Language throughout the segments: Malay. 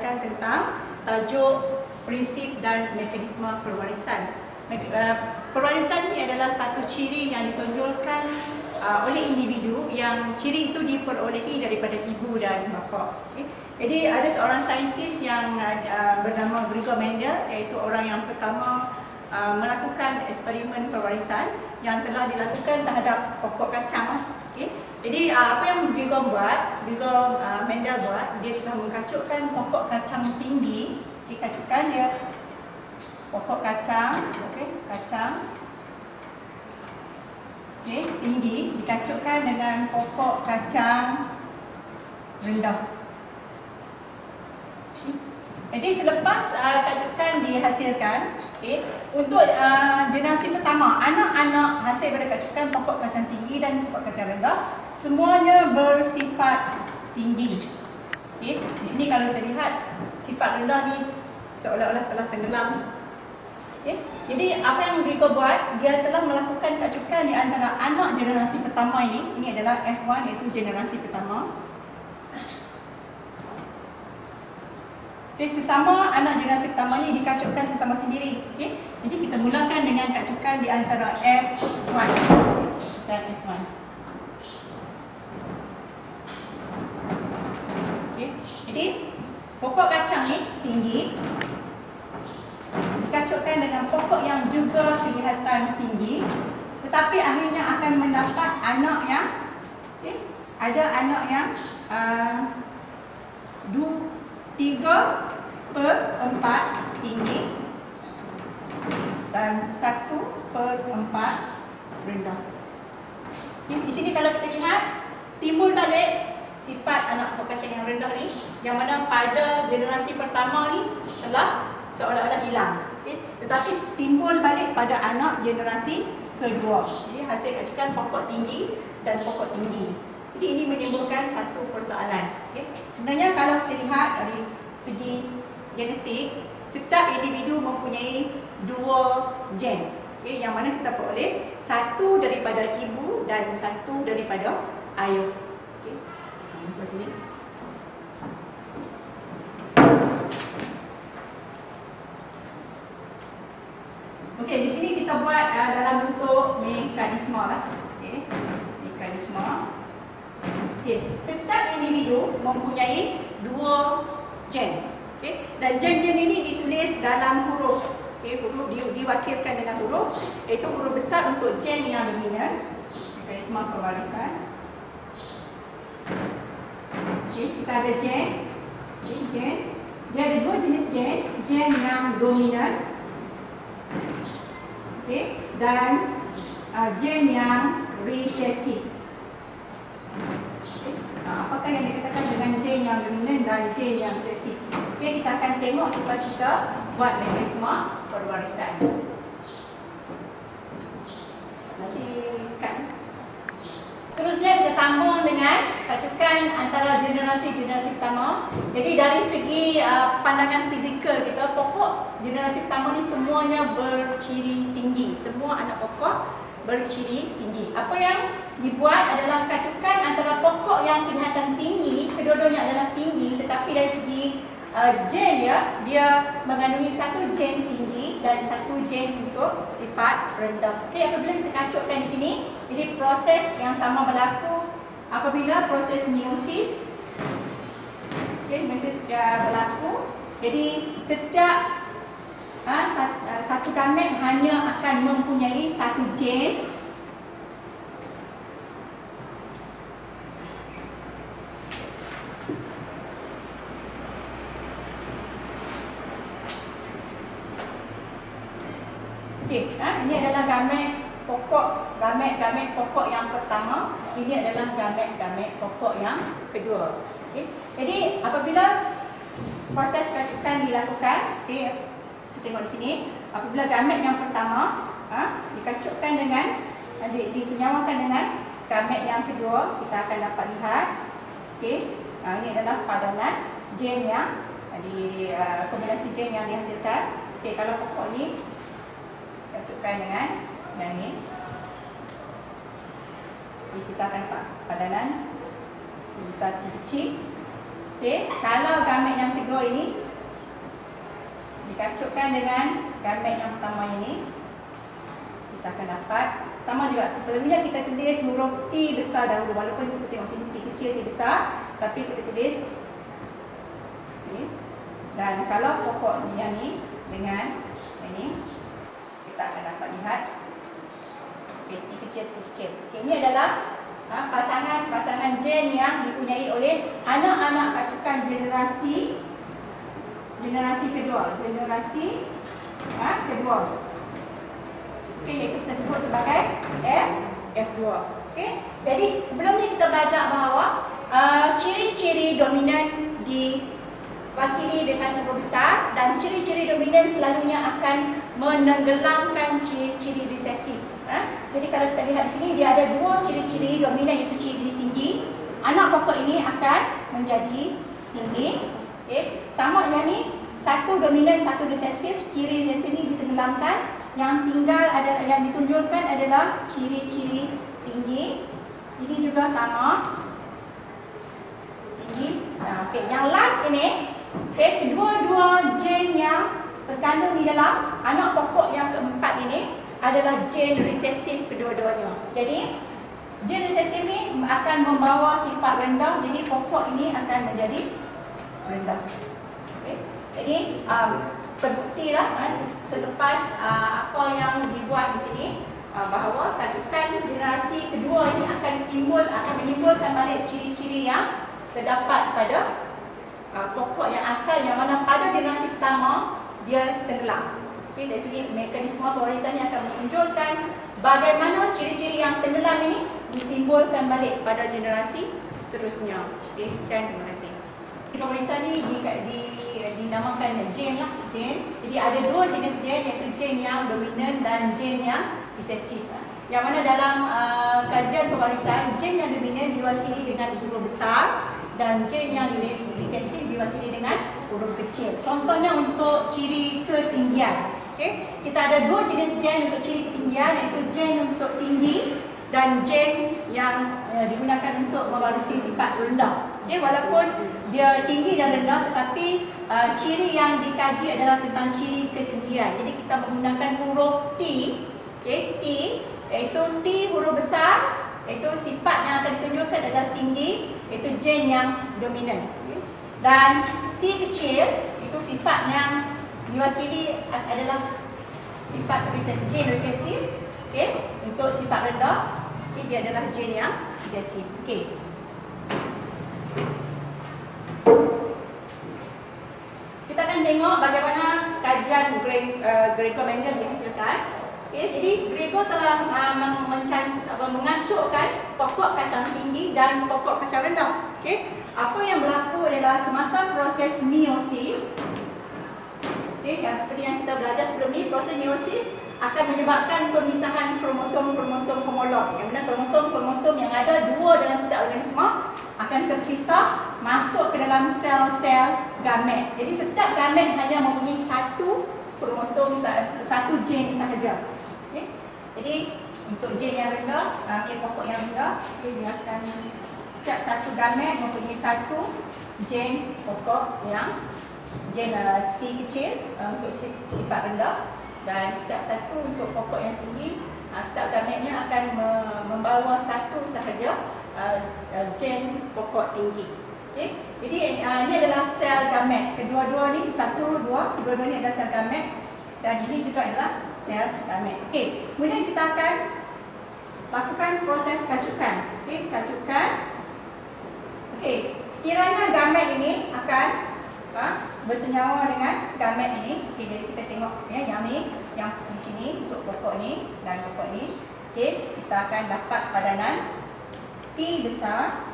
bicarakan tentang tajuk prinsip dan mekanisme pewarisan. Pewarisan ini adalah satu ciri yang ditonjolkan oleh individu, yang ciri itu diperolehi daripada ibu dan bapa. Okay. Jadi ada seorang saintis yang bernama Gregor Mendel, iaitu orang yang pertama melakukan eksperimen pewarisan yang telah dilakukan terhadap pokok kacang. Okay. Jadi apa yang Gregor Mendel buat, dia telah mengkacukkan pokok kacang tinggi. Okay, kacukkan dia pokok kacang, tinggi, dikacukkan dengan pokok kacang rendah. Jadi selepas kacukan dihasilkan, untuk generasi pertama, anak-anak hasil pada kacukan pokok kacang tinggi dan pokok kacang rendah, semuanya bersifat tinggi. Di sini kalau kita lihat, sifat rendah ni seolah-olah telah tenggelam. Jadi apa yang mereka buat, dia telah melakukan kacukan di antara anak generasi pertama ini adalah F1, iaitu generasi pertama. Sesama anak generasi pertama ni dikacukkan sesama sendiri. Jadi kita mulakan dengan kacukan di antara F1 dan F1. Jadi pokok kacang ni tinggi, dikacukkan dengan pokok yang juga kelihatan tinggi, tetapi akhirnya akan mendapat anak yang ada anak yang 3/4 tinggi dan 1/4 rendah. Di sini kalau kita lihat, timbul balik sifat anak pokok kacang yang rendah ni, yang mana pada generasi pertama ni telah seolah-olah hilang. Tetapi timbul balik pada anak generasi kedua. Jadi hasil kacukan pokok tinggi dan pokok tinggi. Jadi ini menimbulkan satu persoalan. Sebenarnya kalau kita lihat dari segi genetik, setiap individu mempunyai 2 gen, yang mana kita peroleh satu daripada ibu dan satu daripada ayah. Sini. Okey, di sini kita buat dalam bentuk mekanisme lah. Mekanisme. Setiap individu mempunyai 2 gen. Dan gen-gen ini ditulis dalam huruf. Huruf diwakilkan dengan huruf, iaitu huruf besar untuk gen yang dominan, mekanisme pewarisan. Kita ada gen. Dia ada 2 jenis gen. Gen yang dominan, dan gen yang resesif. Apakah yang dikatakan dengan gen yang dominan dan gen yang resesif? Kita akan tengok selepas kita buat mekanisme pewarisan. Nanti kan. Seterusnya kita sambung dengan kacukan antara generasi pertama. Jadi dari segi pandangan fizikal kita, pokok generasi pertama ni semuanya berciri tinggi. Semua anak pokok berciri tinggi. Apa yang dibuat adalah kacukan antara pokok yang kelihatan tinggi, kedua-duanya adalah tinggi, tetapi dari segi gen dia mengandungi satu gen tinggi dan satu gen untuk sifat rendah. Apabila kita kacukkan di sini, jadi proses yang sama berlaku apabila proses meiosis. Meiosis berlaku. Jadi setiap satu gamet hanya akan mempunyai satu gen. Ini adalah gamet pokok yang pertama. Ini adalah gamet pokok yang kedua. Jadi apabila proses kacukan dilakukan, kita tengok di sini, apabila gamet yang pertama dikacukkan dengan disenyawakan dengan gamet yang kedua, kita akan dapat lihat, ini adalah padanan gen yang kombinasi gen yang dihasilkan. Kalau pokok ni kacukkan dengan yang ni, kita akan dapat padanan besar kecil. Kalau gamet yang kedua kedua ini dikacukkan dengan gamet yang pertama ini, kita akan dapat sama juga. Selalunya kita tulis huruf T besar dahulu, walaupun kita tengok sini T kecil, T besar, tapi kita tulis ini. Dan kalau pokok yang ni dengan ini, kita akan dapat lihat T kecil, T kecil. Ini adalah pasangan gen yang dipunyai oleh anak-anak kacukan generasi kedua. Kedua. Okey, kita sebut sebagai F2. Okey. Jadi sebelum ni kita belajar bahawa ciri-ciri dominan diwakili dengan huruf besar, dan ciri-ciri dominan selalunya akan menenggelamkan ciri-ciri resesif. Jadi kalau kita lihat di sini, dia ada dua ciri-ciri dominan, iaitu ciri tinggi. Anak pokok ini akan menjadi tinggi. Okay. Sama yang ni, satu dominan, satu resesif. Ciri resesif ini ditenggelamkan. Yang tinggal adalah, yang ditunjukkan adalah ciri-ciri tinggi. Ini juga sama, tinggi. Okay. Yang last ini, okay, kedua-dua gen yang terkandung di dalam anak pokok yang keempat ini adalah gen resesif kedua-duanya. Jadi gen resesif ini akan membawa sifat rendah, jadi pokok ini akan menjadi rendah. Okay. Jadi terbuktilah selepas apa yang dibuat di sini, bahawa kacukan generasi kedua ini akan menimbulkan balik ciri-ciri yang terdapat pada pokok yang asal, yang mana pada generasi pertama dia tenggelam. Okay, dari segi mekanisme pewarisan yang akan menunjukkan bagaimana ciri-ciri yang tenggelam ini ditimbulkan balik pada generasi seterusnya. Okay, sekian, terima kasih. Pewarisan ini dinamakan gen lah, gen. Jadi ada dua jenis gen, iaitu gen yang dominan dan gen yang resesif. Yang mana dalam kajian pewarisan, gen yang dominan diwakili dengan huruf besar dan gen yang resesif diwakili dengan huruf kecil. Contohnya untuk ciri ketinggian. Okay. Kita ada dua jenis gen untuk ciri ketinggian, iaitu gen untuk tinggi dan gen yang digunakan untuk mewarisi sifat rendah. Okay. Walaupun dia tinggi dan rendah, tetapi ciri yang dikaji adalah tentang ciri ketinggian. Jadi kita menggunakan huruf T, okay, T, iaitu T huruf besar, iaitu sifat yang akan ditunjukkan adalah tinggi, iaitu gen yang dominan. Okay. Dan T kecil, itu sifat yang diwakili adalah sifat gen resesif. Okay. Untuk sifat rendah, okay, dia adalah gen yang resesif. Okay. Kita akan tengok bagaimana kajian Gregor Mendel dihasilkan. Okay. Jadi Gregor telah mengacukkan pokok kacang tinggi dan pokok kacang rendah. Okay. Apa yang berlaku adalah semasa proses meiosis, okay, yang seperti yang kita belajar sebelum ni, proses meiosis akan menyebabkan pemisahan kromosom-kromosom homolog. Yang mana kromosom-kromosom yang ada dua dalam setiap organisma akan terpisah masuk ke dalam sel-sel gamet. Jadi setiap gamet hanya mempunyai satu kromosom, satu gen sahaja. Okay. Jadi untuk gen yang rendah, pokok yang rendah, dia akan setiap satu gamet mempunyai satu gen pokok yang gen T kecil untuk sifat rendah, dan setiap satu untuk pokok yang tinggi, setiap gametnya akan membawa satu sahaja gen pokok tinggi. Okay. Jadi ini adalah sel gamet. Kedua-dua ni, kedua-dua ni adalah sel gamet, dan ini juga adalah sel gamet. Okay. Kemudian kita akan lakukan proses kacukan. Okay. Kacukan. Okay. Sekiranya gamet ini akan bersenyawa dengan gamet ini. Okay. Jadi kita tengok yang ni, yang di sini untuk pokok ni dan pokok ni. Okay. Kita akan dapat padanan T besar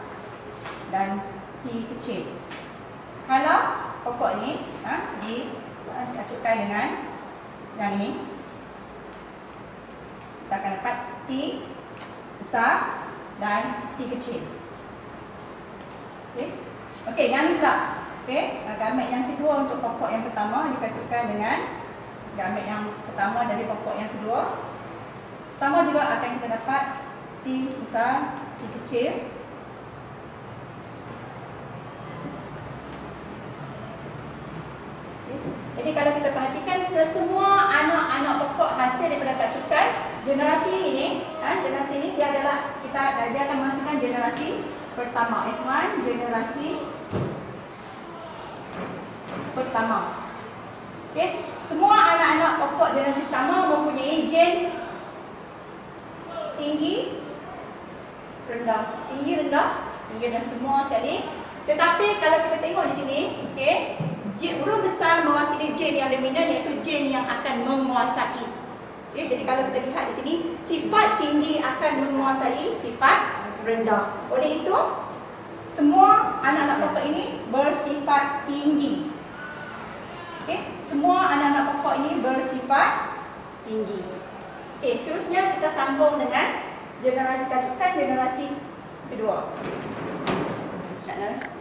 dan T kecil. Kalau pokok ni dikacukkan dengan yang ini, kita akan dapat T besar dan T kecil. Okey. Okey, yang ni pula. Okey, gamet yang kedua untuk pokok yang pertama dikacukkan dengan gamet yang pertama dari pokok yang kedua. Sama juga akan kita dapat T besar, T kecil. Jadi kalau kita perhatikan semua anak-anak pokok hasil daripada Kak Cukai, generasi ini dia adalah, dia akan menghasilkan generasi pertama. F1 generasi pertama. Okey, semua anak-anak pokok generasi pertama mempunyai gen tinggi, rendah, tinggi, rendah, tinggi dan semua sekali. Tetapi kalau kita tengok di sini, okey, huruf besar mewakili gen yang dominan, iaitu gen yang akan menguasai. Okay, jadi kalau kita lihat di sini, sifat tinggi akan menguasai sifat rendah. Oleh itu, semua anak-anak pokok ini bersifat tinggi. Okay, semua anak-anak pokok ini bersifat tinggi. Okay, seterusnya kita sambung dengan generasi kacukan, generasi kedua. InsyaAllah.